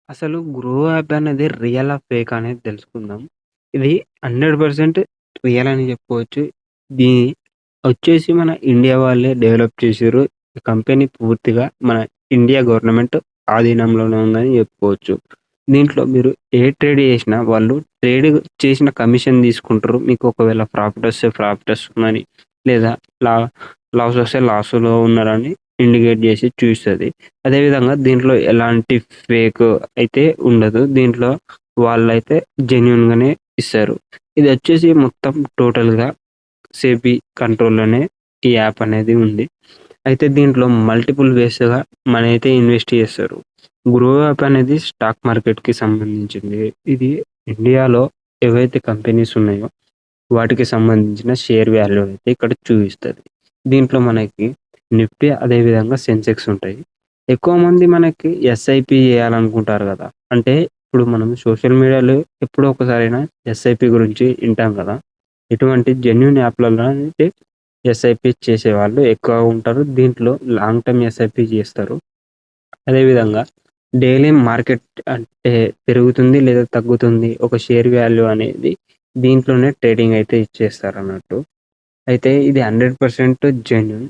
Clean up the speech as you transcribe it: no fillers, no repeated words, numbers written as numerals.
అసలు grow app అనేది రియలా? ఫేకా? అనేది తెలుసుకుందాం. ఇది 100% రియల్ అని చెప్పుకోవచ్చు. దీన్ని వచ్చేసి మన ఇండియా వాళ్ళే డెవలప్ చేసిర్రు. ఈ కంపెనీ పూర్తిగా మన ఇండియా గవర్నమెంట్ ఆధీనంలోనే ఉందని చెప్పుకోవచ్చు. దీంట్లో మీరు ఏ ట్రేడ్ చేసినా వాళ్ళు ట్రేడ్ చేసిన కమిషన్ తీసుకుంటారు. మీకు ఒకవేళ ప్రాఫిట్ వస్తే ప్రాఫిట్ వస్తుందని, లేదా లా లాస్ వస్తే లాస్‌లో ఉన్నారని ఇండికేట్ చేసి చూయిస్తది. అదేవిధంగా దీంట్లో ఎలాంటి ఫేక్ అయితే ఉండదు. దీంట్లో వాళ్ళైతే జెన్యూన్‌గానే ఇస్తారు. ఇదొచ్చేసి మొత్తం టోటల్‌గా సెబీ కంట్రోల్‌లోనే ఈ యాప్ అనేది ఉంది. అయితే దీంట్లో మల్టిపుల్ వేస్‌గా మనైతే ఇన్వెస్ట్ చేస్తారు. గ్రో యాప్ అనేది స్టాక్ మార్కెట్‌కి సంబంధించింది. ఇది ఇండియాలో ఏవైతే కంపెనీస్ ఉన్నాయో వాటికి సంబంధించిన షేర్ వాల్యూ అయితే ఇక్కడ చూయిస్తది. దీంట్లో మనకి నిఫ్టీ అదేవిధంగా సెన్సెక్స్ ఉంటాయి. ఎక్కువ మంది మనకి ఎస్ఐపి చేయాలనుకుంటారు గదా! అంటే ఇప్పుడు మనం సోషల్ మీడియాలో ఎప్పుడో ఒకసారైనా ఎస్ఐపి గురించి ఇంటాం గదా! ఇటువంటి జెన్యూన్ యాప్‌లలో అయితే ఎస్ఐపి చేసేవాళ్ళు ఎక్కువగా ఉంటారు. దీంట్లో లాంగ్ టర్మ్ ఎస్ఐపి చేస్తారు. అదేవిధంగా డైలీ మార్కెట్ అంటే పెరుగుతుంది లేదా తగ్గుతుంది. ఒక షేర్ వాల్యూ అనేది దీంట్లోనే ట్రేడింగ్ అయితే ఇచ్చేస్తారన్నట్టు. అయితే ఇది 100% జెన్యూన్.